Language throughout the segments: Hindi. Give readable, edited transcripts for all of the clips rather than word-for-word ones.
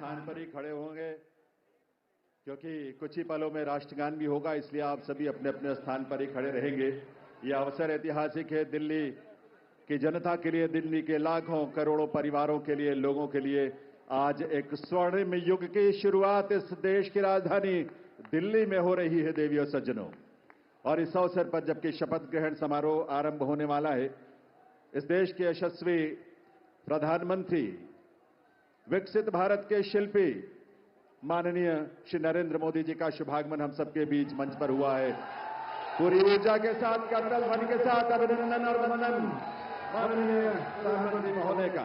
स्थान पर ही खड़े होंगे, क्योंकि कुछ ही पलों में राष्ट्रगान भी होगा, इसलिए आप सभी अपने अपने स्थान पर ही खड़े रहेंगे। यह अवसर ऐतिहासिक है दिल्ली की जनता के लिए, दिल्ली के लाखों करोड़ों परिवारों के लिए, लोगों के लिए। आज एक स्वर्णिम युग की शुरुआत इस देश की राजधानी दिल्ली में हो रही है देवियों सज्जनों। और इस अवसर पर जबकि शपथ ग्रहण समारोह आरंभ होने वाला है, इस देश के यशस्वी प्रधानमंत्री, विकसित भारत के शिल्पी माननीय श्री नरेंद्र मोदी जी का शुभागमन हम सबके बीच मंच पर हुआ है। पूरी ऊर्जा के साथ, करतल ध्वनि के साथ अभिनंदन और वंदन माननीय प्रधानमंत्री महोदय का।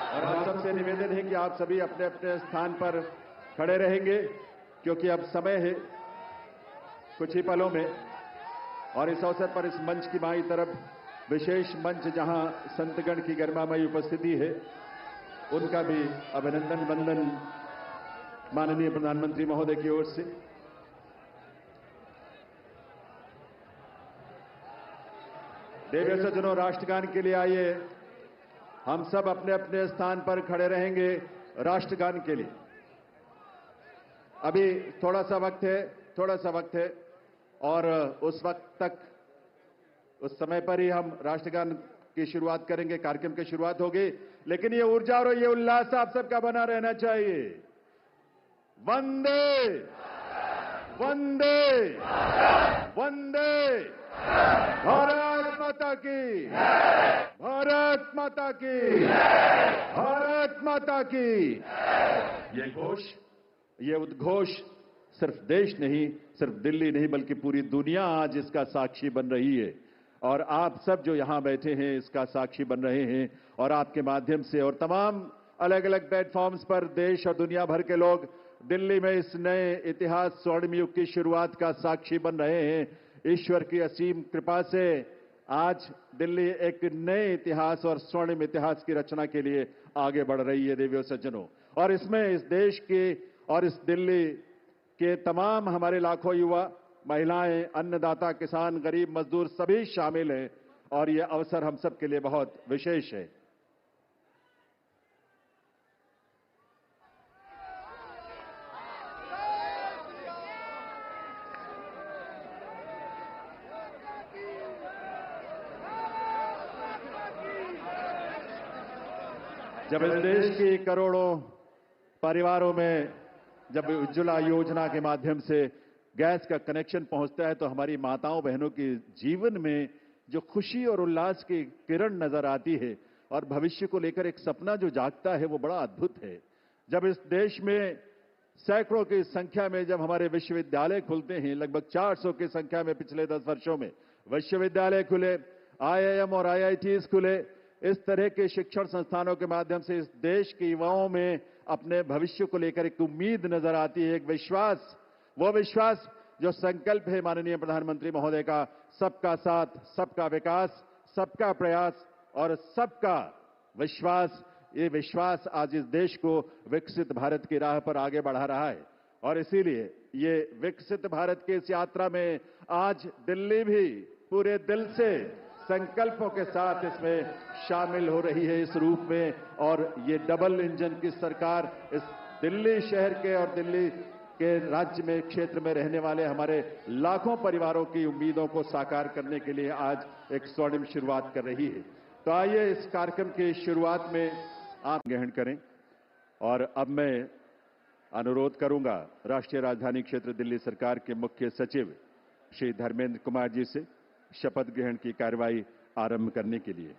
और आप सबसे निवेदन है कि आप सभी अपने अपने स्थान पर खड़े रहेंगे, क्योंकि अब समय है कुछ ही पलों में। और इस अवसर पर इस मंच की बाईं तरफ विशेष मंच, जहां संतगण की गरिमामयी उपस्थिति है, उनका भी अभिनंदन वंदन माननीय प्रधानमंत्री महोदय की ओर से। देवियों सज्जनों, राष्ट्रगान के लिए आइए, हम सब अपने अपने स्थान पर खड़े रहेंगे राष्ट्रगान के लिए। अभी थोड़ा सा वक्त है और उस वक्त तक, उस समय पर ही हम राष्ट्रगान की शुरुआत करेंगे, कार्यक्रम की शुरुआत होगी। लेकिन ये ऊर्जा और ये उल्लास आप सबका बना रहना चाहिए। वंदे वंदे वंदे, भारत माता की, भारत माता की, भारत माता की। ये घोष, ये उद्घोष सिर्फ देश नहीं, सिर्फ दिल्ली नहीं, बल्कि पूरी दुनिया आज इसका साक्षी बन रही है। और आप सब जो यहां बैठे हैं इसका साक्षी बन रहे हैं। और आपके माध्यम से और तमाम अलग अलग प्लेटफॉर्म्स पर देश और दुनिया भर के लोग दिल्ली में इस नए इतिहास, स्वर्णिम युग की शुरुआत का साक्षी बन रहे हैं। ईश्वर की असीम कृपा से आज दिल्ली एक नए इतिहास और स्वर्णिम इतिहास की रचना के लिए आगे बढ़ रही है देवियों सज्जनों। और इसमें इस देश के और इस दिल्ली के तमाम हमारे लाखों युवा, महिलाएं, अन्नदाता, किसान, गरीब, मजदूर सभी शामिल हैं। और यह अवसर हम सब के लिए बहुत विशेष है। जब इस देश की करोड़ों परिवारों में जब उज्ज्वला योजना के माध्यम से गैस का कनेक्शन पहुंचता है, तो हमारी माताओं बहनों के जीवन में जो खुशी और उल्लास की किरण नजर आती है और भविष्य को लेकर एक सपना जो जागता है, वो बड़ा अद्भुत है। जब इस देश में सैकड़ों की संख्या में जब हमारे विश्वविद्यालय खुलते हैं, लगभग 400 की संख्या में पिछले 10 वर्षों में विश्वविद्यालय खुले, IIM और IITs खुले, इस तरह के शिक्षण संस्थानों के माध्यम से इस देश के युवाओं में अपने भविष्य को लेकर एक उम्मीद नजर आती है, एक विश्वास। वो विश्वास जो संकल्प है माननीय प्रधानमंत्री महोदय का, सबका साथ, सबका विकास, सबका प्रयास और सबका विश्वास। ये विश्वास आज इस देश को विकसित भारत की राह पर आगे बढ़ा रहा है। और इसीलिए ये विकसित भारत की इस यात्रा में आज दिल्ली भी पूरे दिल से संकल्पों के साथ इसमें शामिल हो रही है इस रूप में। और ये डबल इंजन की सरकार इस दिल्ली शहर के और दिल्ली के राज्य में, क्षेत्र में रहने वाले हमारे लाखों परिवारों की उम्मीदों को साकार करने के लिए आज एक स्वर्णिम शुरुआत कर रही है। तो आइए इस कार्यक्रम की शुरुआत में आप ग्रहण करें। और अब मैं अनुरोध करूंगा राष्ट्रीय राजधानी क्षेत्र दिल्ली सरकार के मुख्य सचिव श्री धर्मेंद्र कुमार जी से शपथ ग्रहण की कार्रवाई आरंभ करने के लिए।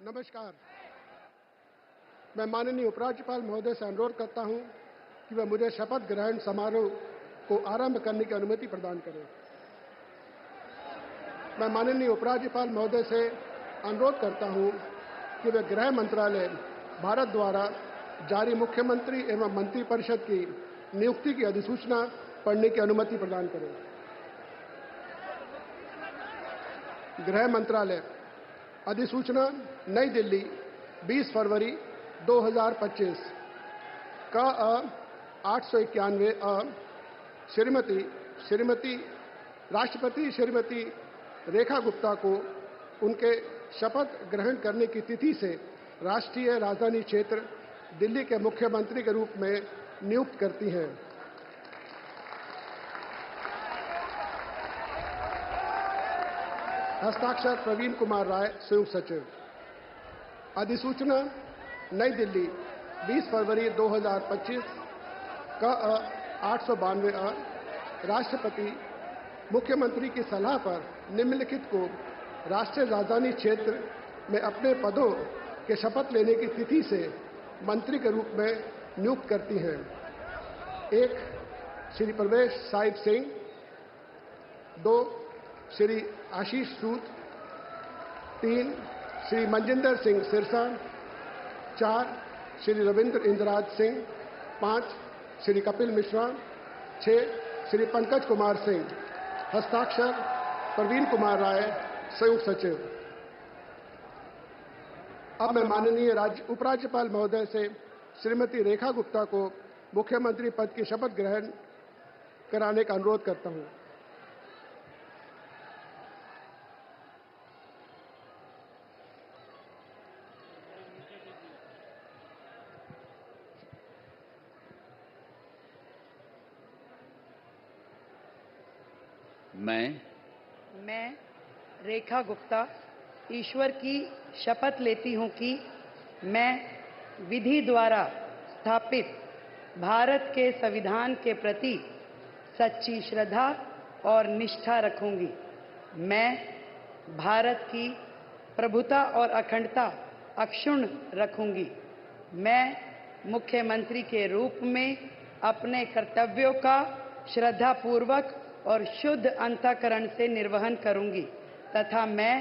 नमस्कार। मैं माननीय उपराज्यपाल महोदय से अनुरोध करता हूं कि वह मुझे शपथ ग्रहण समारोह को आरंभ करने की अनुमति प्रदान करें। मैं माननीय उपराज्यपाल महोदय से अनुरोध करता हूं कि वे गृह मंत्रालय भारत द्वारा जारी मुख्यमंत्री एवं मंत्रिपरिषद की नियुक्ति की अधिसूचना पढ़ने की अनुमति प्रदान करें। गृह मंत्रालय अधिसूचना नई दिल्ली 20 फरवरी 2025 का 891 श्रीमती राष्ट्रपति श्रीमती रेखा गुप्ता को उनके शपथ ग्रहण करने की तिथि से राष्ट्रीय राजधानी क्षेत्र दिल्ली के मुख्यमंत्री के रूप में नियुक्त करती हैं। हस्ताक्षर प्रवीण कुमार राय, संयुक्त सचिव। अधिसूचना नई दिल्ली 20 फरवरी 2025 का 892 राष्ट्रपति मुख्यमंत्री की सलाह पर निम्नलिखित को राष्ट्रीय राजधानी क्षेत्र में अपने पदों के शपथ लेने की तिथि से मंत्री के रूप में नियुक्त करती हैं। 1 श्री प्रवेश साहिब सिंह, 2 श्री आशीष सूद, 3 श्री मनजिंदर सिंह सिरसा, 4 श्री रविंद्र इंद्राज सिंह, 5 श्री कपिल मिश्रा, 6 श्री पंकज कुमार सिंह। हस्ताक्षर प्रवीण कुमार राय, संयुक्त सचिव। अब मैं माननीय उपराज्यपाल महोदय से श्रीमती रेखा गुप्ता को मुख्यमंत्री पद की शपथ ग्रहण कराने का अनुरोध करता हूं। मैं रेखा गुप्ता ईश्वर की शपथ लेती हूं कि मैं विधि द्वारा स्थापित भारत के संविधान के प्रति सच्ची श्रद्धा और निष्ठा रखूंगी। मैं भारत की प्रभुता और अखंडता अक्षुण्ण रखूंगी। मैं मुख्यमंत्री के रूप में अपने कर्तव्यों का श्रद्धापूर्वक और शुद्ध अंतःकरण से निर्वहन करूंगी तथा मैं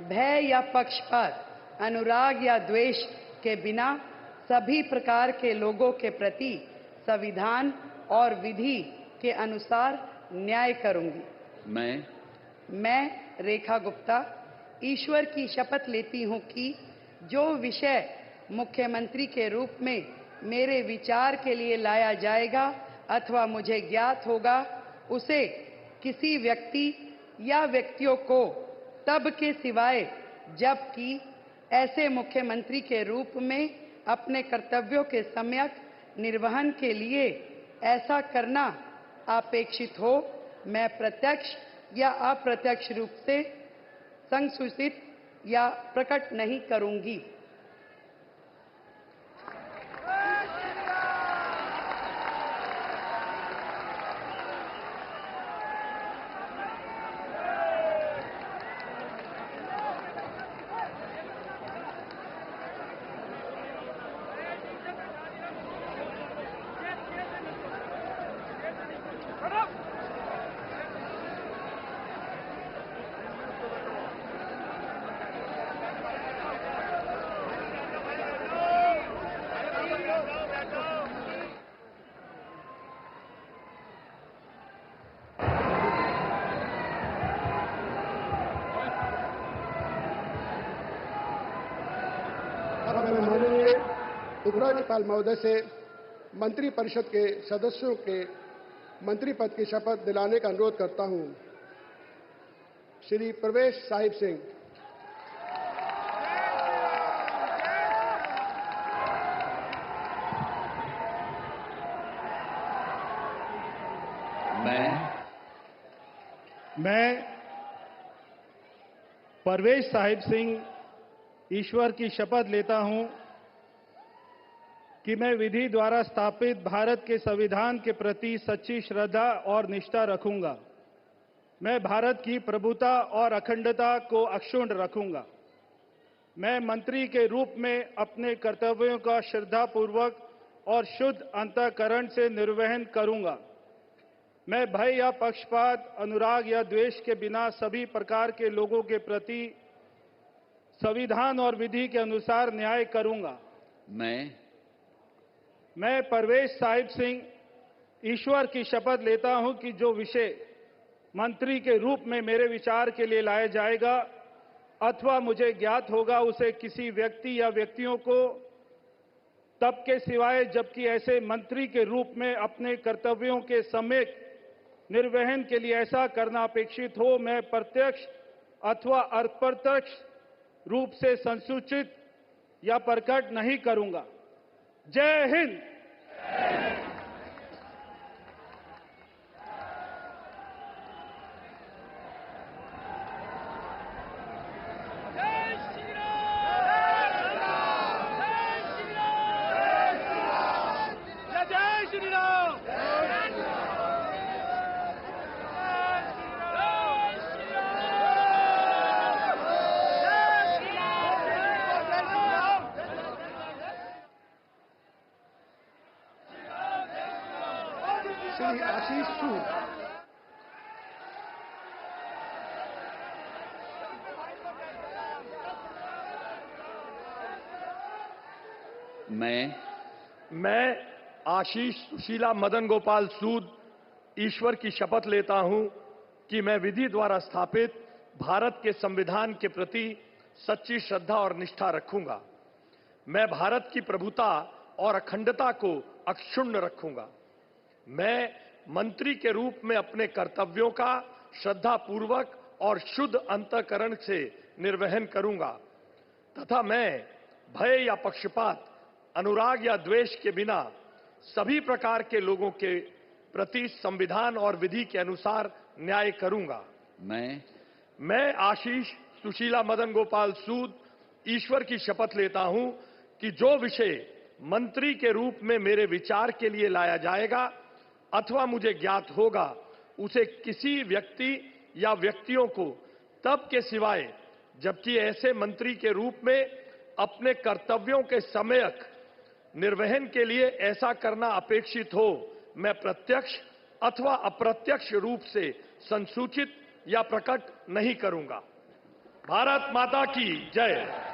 भय या पक्षपात, अनुराग या द्वेष के बिना सभी प्रकार के लोगों के प्रति संविधान और विधि के अनुसार न्याय करूंगी। मैं रेखा गुप्ता ईश्वर की शपथ लेती हूं कि जो विषय मुख्यमंत्री के रूप में मेरे विचार के लिए लाया जाएगा अथवा मुझे ज्ञात होगा, उसे किसी व्यक्ति या व्यक्तियों को तब के सिवाय जबकि ऐसे मुख्यमंत्री के रूप में अपने कर्तव्यों के सम्यक निर्वहन के लिए ऐसा करना अपेक्षित हो, मैं प्रत्यक्ष या अप्रत्यक्ष रूप से संसूचित या प्रकट नहीं करूंगी। माननीय उपराज्यपाल महोदय से मंत्रिपरिषद के सदस्यों के मंत्री पद की शपथ दिलाने का अनुरोध करता हूं। श्री प्रवेश साहिब सिंह, मैं परवेश साहिब सिंह ईश्वर की शपथ लेता हूं कि मैं विधि द्वारा स्थापित भारत के संविधान के प्रति सच्ची श्रद्धा और निष्ठा रखूंगा। मैं भारत की प्रभुता और अखंडता को अक्षुण्ण रखूंगा। मैं मंत्री के रूप में अपने कर्तव्यों का श्रद्धापूर्वक और शुद्ध अंतःकरण से निर्वहन करूंगा। मैं भय या पक्षपात, अनुराग या द्वेष के बिना सभी प्रकार के लोगों के प्रति संविधान और विधि के अनुसार न्याय करूंगा। मैं परवेश साहिब सिंह ईश्वर की शपथ लेता हूं कि जो विषय मंत्री के रूप में मेरे विचार के लिए लाया जाएगा अथवा मुझे ज्ञात होगा, उसे किसी व्यक्ति या व्यक्तियों को तब के सिवाय जबकि ऐसे मंत्री के रूप में अपने कर्तव्यों के सम्यक निर्वहन के लिए ऐसा करना अपेक्षित हो, मैं प्रत्यक्ष अथवा अप्रत्यक्ष रूप से संसूचित या प्रकट नहीं करूंगा। जय हिंद। श्री आशीष सूद। मैं आशीष सुशीला मदन गोपाल सूद ईश्वर की शपथ लेता हूं कि मैं विधि द्वारा स्थापित भारत के संविधान के प्रति सच्ची श्रद्धा और निष्ठा रखूंगा। मैं भारत की प्रभुता और अखंडता को अक्षुण्ण रखूंगा। मैं मंत्री के रूप में अपने कर्तव्यों का श्रद्धापूर्वक और शुद्ध अंतःकरण से निर्वहन करूंगा तथा मैं भय या पक्षपात, अनुराग या द्वेष के बिना सभी प्रकार के लोगों के प्रति संविधान और विधि के अनुसार न्याय करूंगा। मैं आशीष सुशीला मदन गोपाल सूद ईश्वर की शपथ लेता हूं कि जो विषय मंत्री के रूप में मेरे विचार के लिए लाया जाएगा अथवा मुझे ज्ञात होगा, उसे किसी व्यक्ति या व्यक्तियों को तब के सिवाय जबकि ऐसे मंत्री के रूप में अपने कर्तव्यों के सम्यक निर्वहन के लिए ऐसा करना अपेक्षित हो, मैं प्रत्यक्ष अथवा अप्रत्यक्ष रूप से संसूचित या प्रकट नहीं करूंगा। भारत माता की जय।